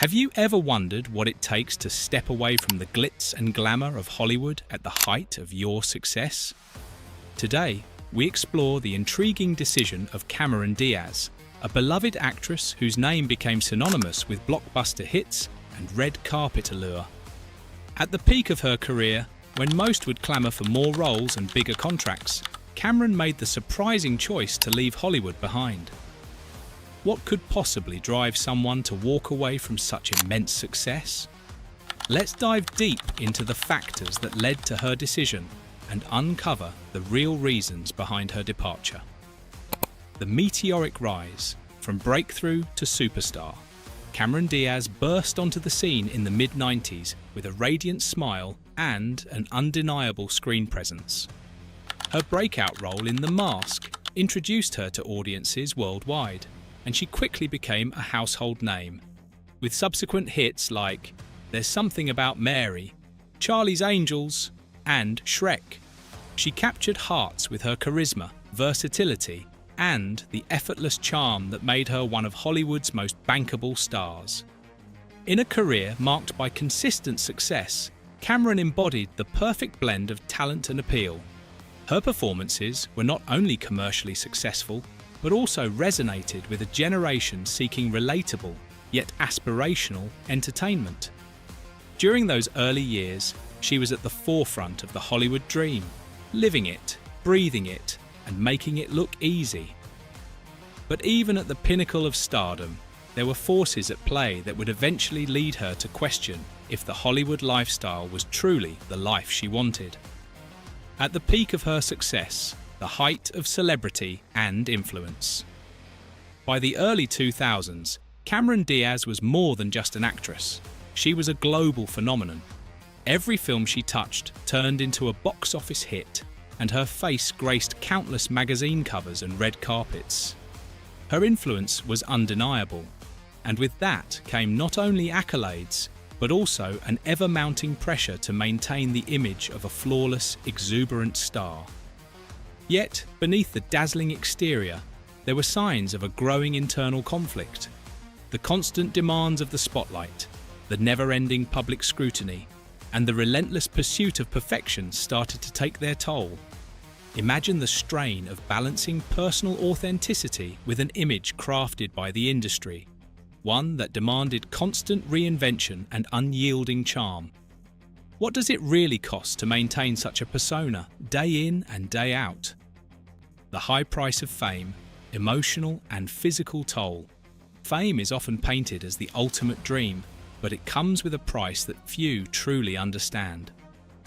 Have you ever wondered what it takes to step away from the glitz and glamour of Hollywood at the height of your success? Today, we explore the intriguing decision of Cameron Diaz, a beloved actress whose name became synonymous with blockbuster hits and red carpet allure. At the peak of her career, when most would clamour for more roles and bigger contracts, Cameron made the surprising choice to leave Hollywood behind. What could possibly drive someone to walk away from such immense success? Let's dive deep into the factors that led to her decision and uncover the real reasons behind her departure. The meteoric rise from breakthrough to superstar. Cameron Diaz burst onto the scene in the mid-90s with a radiant smile and an undeniable screen presence. Her breakout role in The Mask introduced her to audiences worldwide, and she quickly became a household name, with subsequent hits like There's Something About Mary, Charlie's Angels, and Shrek. She captured hearts with her charisma, versatility, and the effortless charm that made her one of Hollywood's most bankable stars. In a career marked by consistent success, Cameron embodied the perfect blend of talent and appeal. Her performances were not only commercially successful, but also resonated with a generation seeking relatable, yet aspirational, entertainment. During those early years, she was at the forefront of the Hollywood dream, living it, breathing it, and making it look easy. But even at the pinnacle of stardom, there were forces at play that would eventually lead her to question if the Hollywood lifestyle was truly the life she wanted. At the peak of her success, the height of celebrity and influence. By the early 2000s, Cameron Diaz was more than just an actress. She was a global phenomenon. Every film she touched turned into a box office hit, and her face graced countless magazine covers and red carpets. Her influence was undeniable, and with that came not only accolades, but also an ever-mounting pressure to maintain the image of a flawless, exuberant star. Yet, beneath the dazzling exterior, there were signs of a growing internal conflict. The constant demands of the spotlight, the never-ending public scrutiny, and the relentless pursuit of perfection started to take their toll. Imagine the strain of balancing personal authenticity with an image crafted by the industry, one that demanded constant reinvention and unyielding charm. What does it really cost to maintain such a persona day in and day out? The high price of fame, emotional and physical toll. Fame is often painted as the ultimate dream, but it comes with a price that few truly understand.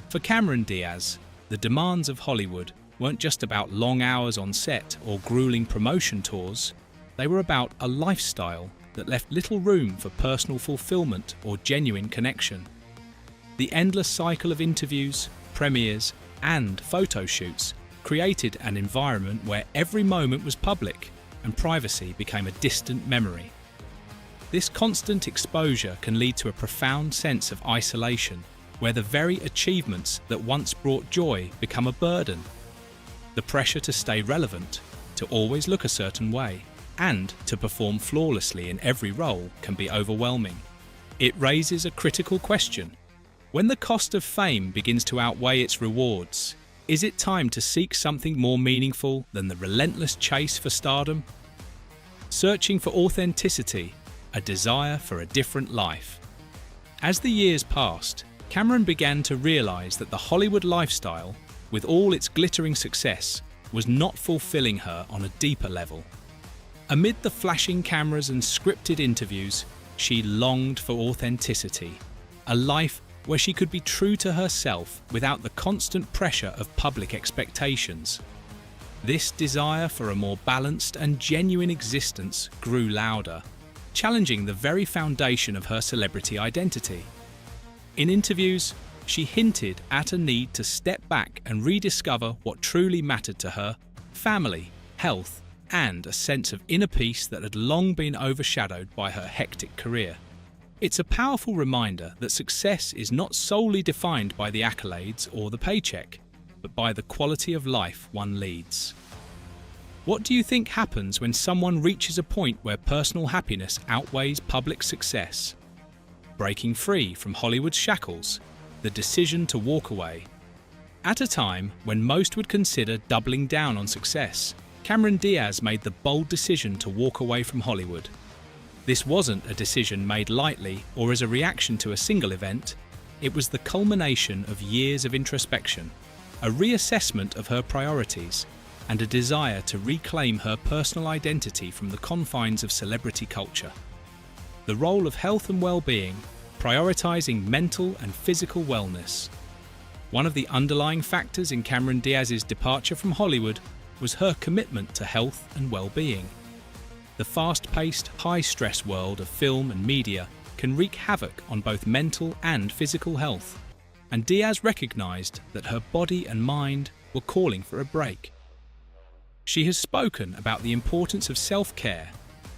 For Cameron Diaz, the demands of Hollywood weren't just about long hours on set or grueling promotion tours. They were about a lifestyle that left little room for personal fulfillment or genuine connection. The endless cycle of interviews, premieres, and photo shoots created an environment where every moment was public and privacy became a distant memory. This constant exposure can lead to a profound sense of isolation, where the very achievements that once brought joy become a burden. The pressure to stay relevant, to always look a certain way, and to perform flawlessly in every role can be overwhelming. It raises a critical question. When the cost of fame begins to outweigh its rewards, is it time to seek something more meaningful than the relentless chase for stardom? Searching for authenticity, a desire for a different life. As the years passed, Cameron began to realize that the Hollywood lifestyle, with all its glittering success, was not fulfilling her on a deeper level. Amid the flashing cameras and scripted interviews, she longed for authenticity, a life where she could be true to herself without the constant pressure of public expectations. This desire for a more balanced and genuine existence grew louder, challenging the very foundation of her celebrity identity. In interviews, she hinted at a need to step back and rediscover what truly mattered to her: family, health, and a sense of inner peace that had long been overshadowed by her hectic career. It's a powerful reminder that success is not solely defined by the accolades or the paycheck, but by the quality of life one leads. What do you think happens when someone reaches a point where personal happiness outweighs public success? breaking free from Hollywood's shackles, the decision to walk away. At a time when most would consider doubling down on success, Cameron Diaz made the bold decision to walk away from Hollywood. This wasn't a decision made lightly or as a reaction to a single event. It was the culmination of years of introspection, a reassessment of her priorities, and a desire to reclaim her personal identity from the confines of celebrity culture. The role of health and well-being, prioritizing mental and physical wellness. One of the underlying factors in Cameron Diaz's departure from Hollywood was her commitment to health and well-being. The fast-paced, high-stress world of film and media can wreak havoc on both mental and physical health, and Diaz recognized that her body and mind were calling for a break. She has spoken about the importance of self-care,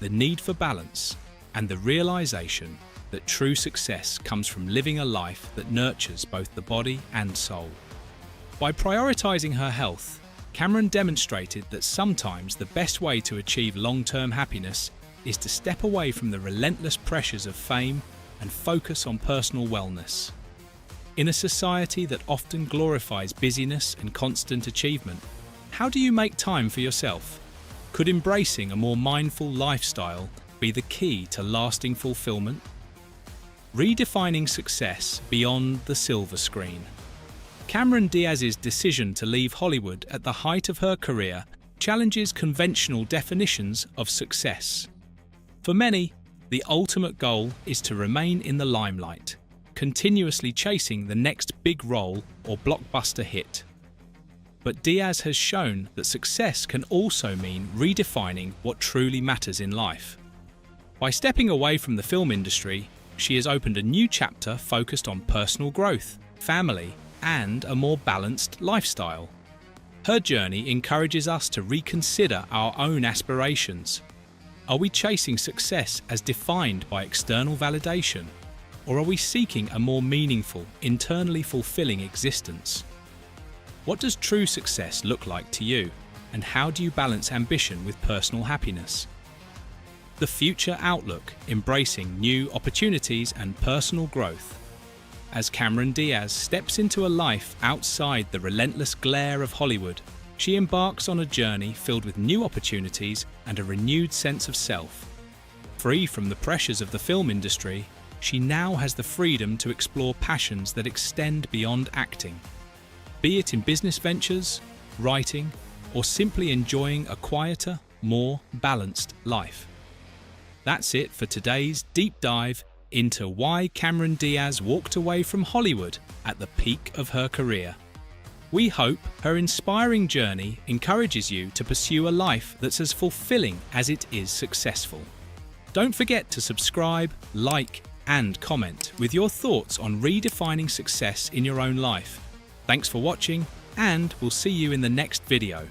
the need for balance, and the realization that true success comes from living a life that nurtures both the body and soul. By prioritizing her health, Cameron demonstrated that sometimes the best way to achieve long-term happiness is to step away from the relentless pressures of fame and focus on personal wellness. In a society that often glorifies busyness and constant achievement, how do you make time for yourself? Could embracing a more mindful lifestyle be the key to lasting fulfillment? Redefining success beyond the silver screen. Cameron Diaz's decision to leave Hollywood at the height of her career challenges conventional definitions of success. For many, the ultimate goal is to remain in the limelight, continuously chasing the next big role or blockbuster hit. But Diaz has shown that success can also mean redefining what truly matters in life. By stepping away from the film industry, she has opened a new chapter focused on personal growth, family, and a more balanced lifestyle. Her journey encourages us to reconsider our own aspirations. Are we chasing success as defined by external validation, or are we seeking a more meaningful, internally fulfilling existence? What does true success look like to you, and how do you balance ambition with personal happiness? The future outlook, embracing new opportunities and personal growth. As Cameron Diaz steps into a life outside the relentless glare of Hollywood, she embarks on a journey filled with new opportunities and a renewed sense of self. Free from the pressures of the film industry, she now has the freedom to explore passions that extend beyond acting. Be it in business ventures, writing, or simply enjoying a quieter, more balanced life. That's it for today's deep dive into why Cameron Diaz walked away from Hollywood at the peak of her career. We hope her inspiring journey encourages you to pursue a life that's as fulfilling as it is successful. Don't forget to subscribe, like, and comment with your thoughts on redefining success in your own life. Thanks for watching, and we'll see you in the next video.